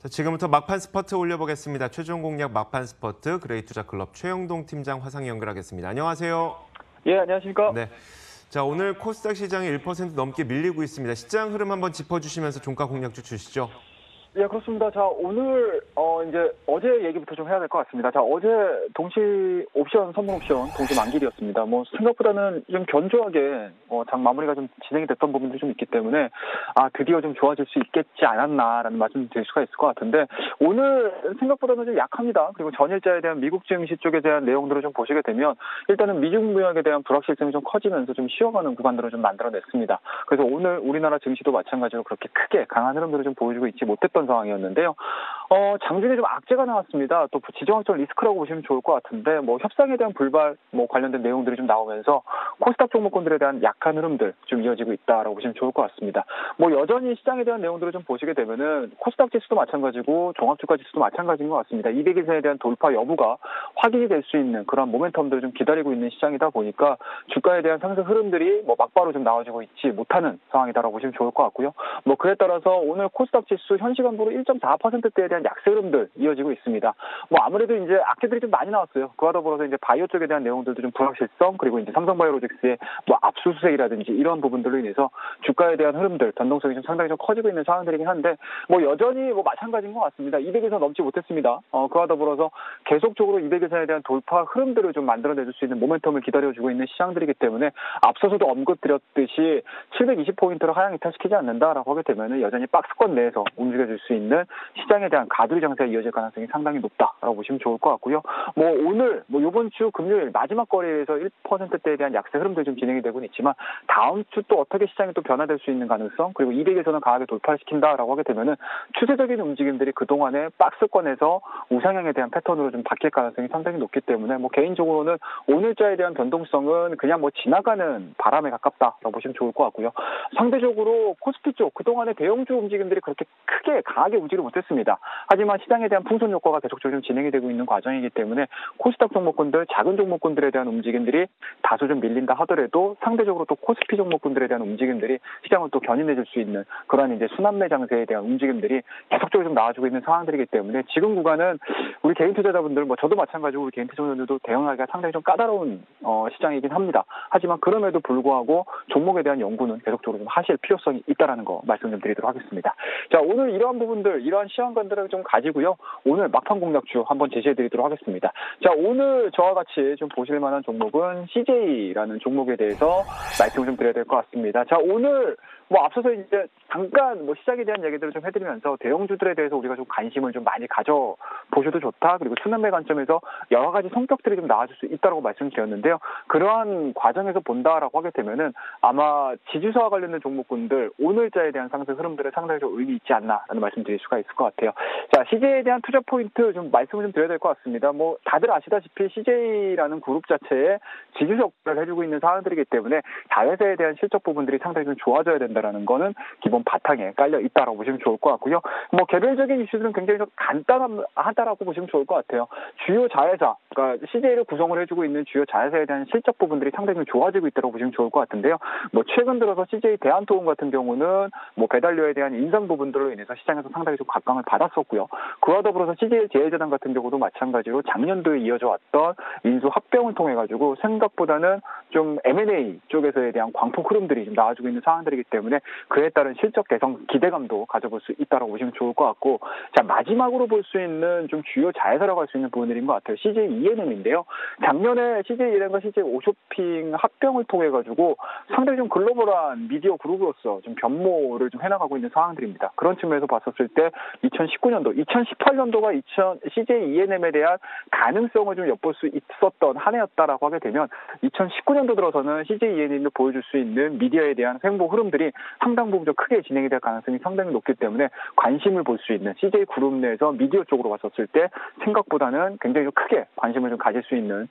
자, 지금부터 막판 스퍼트 올려보겠습니다. 최종 공략 막판 스퍼트 그레이투자클럽 최영동 팀장 화상 연결하겠습니다. 안녕하세요. 예, 안녕하십니까? 네. 자, 오늘 코스닥 시장이 1% 넘게 밀리고 있습니다. 시장 흐름 한번 짚어주시면서 종가 공략주 주시죠. 예, 그렇습니다. 자, 오늘 이제 어제 얘기부터 좀 해야 될 것 같습니다. 자, 어제 동시 옵션, 선물 옵션 동시 만기일이었습니다. 뭐 생각보다는 좀 견조하게 장 마무리가 좀 진행이 됐던 부분들이 좀 있기 때문에 드디어 좀 좋아질 수 있겠지 않았나라는 말씀 드릴 수가 있을 것 같은데, 오늘 생각보다는 좀 약합니다. 그리고 전일자에 대한 미국 증시 쪽에 대한 내용들을 좀 보시게 되면 일단은 미중 무역에 대한 불확실성이 좀 커지면서 좀 쉬어가는 구간들을 좀 만들어냈습니다. 그래서 오늘 우리나라 증시도 마찬가지로 그렇게 크게 강한 흐름들을 좀 보여주고 있지 못했던 상황이었는데요. 장중에 좀 악재가 나왔습니다. 또 지정학적 리스크라고 보시면 좋을 것 같은데, 뭐 협상에 대한 불발 관련된 내용들이 좀 나오면서 코스닥 종목군들에 대한 약한 흐름들 좀 이어지고 있다라고 보시면 좋을 것 같습니다. 뭐 여전히 시장에 대한 내용들을 좀 보시게 되면은 코스닥 지수도 마찬가지고 종합주가 지수도 마찬가지인 것 같습니다. 200일선에 대한 돌파 여부가 확인이 될 수 있는 그런 모멘텀들을 좀 기다리고 있는 시장이다 보니까 주가에 대한 상승 흐름들이 뭐 막바로 좀 나와지고 있지 못하는 상황이다라고 보시면 좋을 것 같고요. 뭐 그에 따라서 오늘 코스닥 지수 현 시간부로 1.4%대에 대한 약세 흐름들 이어지고 있습니다. 뭐 아무래도 이제 악재들이 좀 많이 나왔어요. 그와 더불어서 이제 바이오 쪽에 대한 내용들도 좀 불확실성, 그리고 이제 삼성바이오로직스의 뭐 압수수색이라든지 이런 부분들로 인해서 주가에 대한 흐름들, 변동성이 좀 상당히 좀 커지고 있는 상황들이긴 한데, 뭐 여전히 뭐 마찬가지인 것 같습니다. 200에서 넘지 못했습니다. 그와 더불어서 계속적으로 200에선에 대한 돌파 흐름들을 좀 만들어내줄 수 있는 모멘텀을 기다려주고 있는 시장들이기 때문에 앞서서도 언급드렸듯이 720포인트를 하향 이탈시키지 않는다라고 하게 되면 여전히 박스권 내에서 움직여줄 수 있는 시장에 대한 가두리 장세가 이어질 가능성이 상당히 높다라고 보시면 좋을 것 같고요. 뭐 오늘 뭐 이번 주 금요일 마지막 거래에서 1%대에 대한 약세 흐름들이 좀 진행이 되고는 있지만, 다음 주 또 어떻게 시장이 또 변화될 수 있는 가능성, 그리고 200에서는 강하게 돌파를 시킨다라고 하게 되면은 추세적인 움직임들이 그동안에 박스권에서 우상향에 대한 패턴으로 좀 바뀔 가능성이 상당히 높기 때문에, 뭐 개인적으로는 오늘자에 대한 변동성은 그냥 뭐 지나가는 바람에 가깝다라고 보시면 좋을 것 같고요. 상대적으로 코스피 쪽 그동안의 대형주 움직임들이 그렇게 크게 강하게 움직이지 못했습니다. 하지만 시장에 대한 풍선 효과가 계속적으로 좀 진행이 되고 있는 과정이기 때문에 코스닥 종목군들, 작은 종목군들에 대한 움직임들이 다소 좀 밀린다 하더라도 상대적으로 또 코스피 종목군들에 대한 움직임들이 시장을 또 견인해줄 수 있는 그런 이제 순환매 장세에 대한 움직임들이 계속적으로 좀 나와주고 있는 상황들이기 때문에, 지금 구간은 우리 개인 투자자분들, 뭐 저도 마찬가지고 우리 개인 투자자분들도 대응하기가 상당히 좀 까다로운 시장이긴 합니다. 하지만 그럼에도 불구하고 종목에 대한 연구는 계속적으로 좀 하실 필요성이 있다라는 거 말씀 좀 드리도록 하겠습니다. 자, 오늘 이러한 부분들, 이러한 시황관들을 좀 가지고요. 오늘 막판 공략주 한번 제시해드리도록 하겠습니다. 자, 오늘 저와 같이 좀 보실 만한 종목은 CJ라는 종목에 대해서 말씀을 좀 드려야 될 것 같습니다. 자, 오늘 뭐 앞서서 이제 잠깐 뭐 시작에 대한 얘기들을 좀 해드리면서 대형주들에 대해서 우리가 좀 관심을 좀 많이 가져보셔도 좋다, 그리고 순환매 관점에서 여러 가지 성격들이 좀 나와줄 수 있다고 말씀드렸는데요. 그러한 과정에서 본다라고 하게 되면은 아마 지주사와 관련된 종목군들 오늘자에 대한 상승 흐름들을 상당히 좀 의미 있지 않나라는 말씀 드릴 수가 있을 것 같아요. 자, CJ에 대한 투자 포인트 좀 말씀을 좀 드려야 될 것 같습니다. 뭐 다들 아시다시피 CJ라는 그룹 자체에 지주사 역할을 해주고 있는 상황들이기 때문에 자회사에 대한 실적 부분들이 상당히 좀 좋아져야 된다라는 거는 기본 바탕에 깔려 있다라고 보시면 좋을 것 같고요. 뭐 개별적인 이슈들은 굉장히 좀 간단하다라고 보시면 좋을 것 같아요. 주요 자회사, 그러니까 CJ를 구성을 해주고 있는 주요 자회사에 대한 실적 부분들이 상당히 좀 좋아지고 있다고 보시면 좋을 것 같은데요. 뭐 최근 들어서 CJ 대한통운 같은 경우는 뭐 배달료에 대한 인상 부분들로 인해서 시장에서 상당히 좀 각광을 받았었고요. 그와 더불어서 CJ 제일제당 같은 경우도 마찬가지로 작년도에 이어져 왔던 인수 합병을 통해 가지고 생각보다는 좀 M&A 쪽에서에 대한 광폭 흐름들이 좀 나와주고 있는 상황들이기 때문에 그에 따른 실적 개선 기대감도 가져볼 수 있다고 보시면 좋을 것 같고, 자, 마지막으로 볼 수 있는 좀 주요 자회사라고 할 수 있는 부분들인 것 같아요. CJ E&M인데요. 작년에 CJ E&M과 CJ 오쇼핑 합병을 통해 가지고 상당히 좀 글로벌한 미디어 그룹으로서 좀 변모를 좀 해나가고 있는 상황들입니다. 그런 측면에서 봤었을 때 2019년도, 2018년도가 CJ E&M에 대한 가능성을 좀 엿볼 수 있었던 한 해였다라고 하게 되면 2019년도 들어서는 CJ E&M이 보여줄 수 있는 미디어에 대한 횡보 흐름들이 상당 부분 좀 크게 진행이 될 가능성이 상당히 높기 때문에 관심을 볼 수 있는 CJ 그룹 내에서 미디어 쪽으로 봤었을 때 생각보다는 굉장히 좀 크게 관심을 좀 가질 수 있는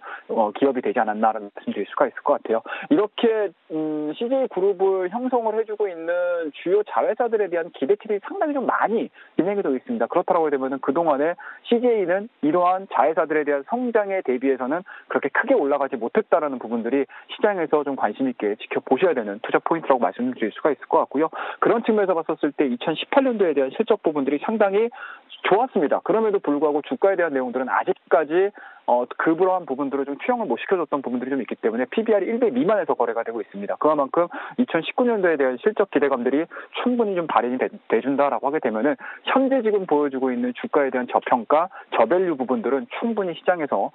기업이 되지 않았나라는 말씀드릴 수가 있을 것 같아요. 이렇게 CJ 그룹을 형성을 해주고 있는 주요 자회사들에 대한 기대치들이 상당히 좀 많이 진행이 되고 있습니다. 그렇다고 되면 그동안에 CJ는 이러한 자회사들에 대한 성장에 대비해서는 그렇게 크게 올라가지 못했다라는 부분들이 시장에서 좀 관심 있게 지켜보셔야 되는 투자 포인트라고 말씀드릴 수가 있을 것 같고요. 그런 측면에서 봤었을 때 2018년도에 대한 실적 부분들이 상당히 좋았습니다. 그럼에도 불구하고 주가에 대한 내용들은 아직까지 그러한 부분들을 좀 투영을 못 시켜줬던 부분들이 좀 있기 때문에 PBR이 1배 미만에서 거래가 되고 있습니다. 그만큼 2019년도에 대한 실적 기대감들이 충분히 좀 발현이 돼준다라고 하게 되면은 현재 지금 보여주고 있는 주가에 대한 저평가, 저밸류 부분들은 충분히 시장에서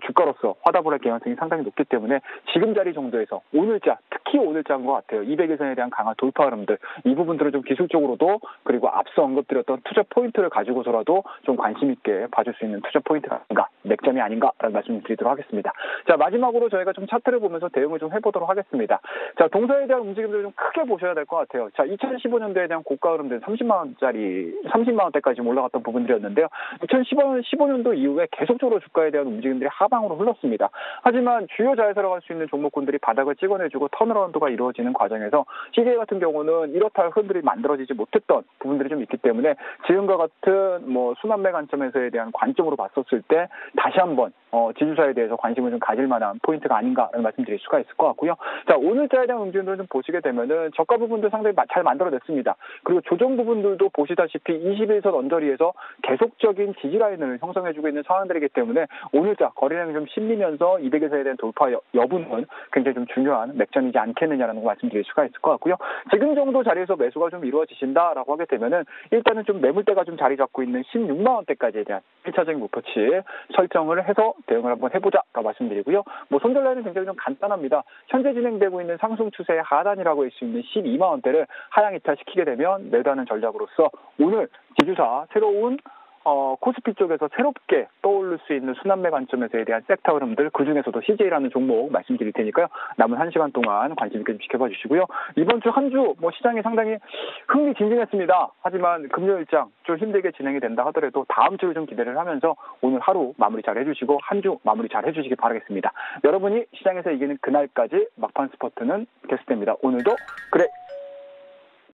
주가로서 화답을 할 개연성이 상당히 높기 때문에 지금 자리 정도에서 오늘자, 특히 오늘자인 것 같아요. 200일선에 대한 강한 돌파 흐름들, 이 부분들을 좀 기술적으로도 그리고 앞서 언급드렸던 투자 포인트를 가지고서라도 좀 관심 있게 봐줄 수 있는 투자 포인트가 아닌가, 맥점이 아닌가라는 말씀 드리도록 하겠습니다. 자, 마지막으로 저희가 좀 차트를 보면서 대응을 좀 해보도록 하겠습니다. 자, 동서에 대한 움직임들을 좀 크게 보셔야 될 것 같아요. 자, 2015년도에 대한 고가 흐름들 30만 원대까지 올라갔던 부분들이었는데요. 2015년도 이후에 계속적으로 주가에 대한 움직임들이 하방으로 흘렀습니다. 하지만 주요 자회사라고 할 수 있는 종목군들이 바닥을 찍어내주고 턴어라운드가 이루어지는 과정에서 CJ 같은 경우는 이렇다 할 흐름들이 만들어지지 못했던 부분들이 좀 있기 때문에 지금과 같은 순환매 관점에서에 대한 관점으로 봤었을 때 다시 한번 지주사에 대해서 관심을 좀 가질 만한 포인트가 아닌가라는 말씀드릴 수가 있을 것 같고요. 자, 오늘자에 대한 움직임들을 좀 보시게 되면은 저가 부분도 상당히 잘 만들어냈습니다. 그리고 조정 부분들도 보시다시피 21선 언저리에서 계속적인 지지 라인을 형성해주고 있는 상황들이기 때문에 오늘자 거래량이 좀 실리면서 200에서에 대한 돌파 여부는 굉장히 좀 중요한 맥점이지 않겠느냐라는 거 말씀드릴 수가 있을 것 같고요. 지금 정도 자리에서 매수가 좀 이루어지신다라고 하게 되면은 일단은 좀 매물대가 좀 자리 잡고 있는 16만 원대까지에 대한 1차적인 목표치 설정을 해서 대응을 한번 해보자라고 말씀드리고요. 손절 라인은 굉장히 좀 간단합니다. 현재 진행되고 있는 상승 추세의 하단이라고 할 수 있는 12만 원대를 하향 이탈시키게 되면 매도하는 전략으로서 오늘 지주사 새로운 코스피 쪽에서 새롭게 떠오를 수 있는 순환매 관점에서에 대한 섹터 흐름들, 그중에서도 CJ라는 종목 말씀드릴 테니까요. 남은 1시간 동안 관심 있게 좀 지켜봐 주시고요. 이번 주 한 주 시장이 상당히 흥미진진했습니다. 하지만 금요일장 좀 힘들게 진행이 된다 하더라도 다음 주를 좀 기대를 하면서 오늘 하루 마무리 잘 해주시고 한 주 마무리 잘 해주시기 바라겠습니다. 여러분이 시장에서 이기는 그날까지 막판 스포츠는 계속됩니다. 오늘도 그래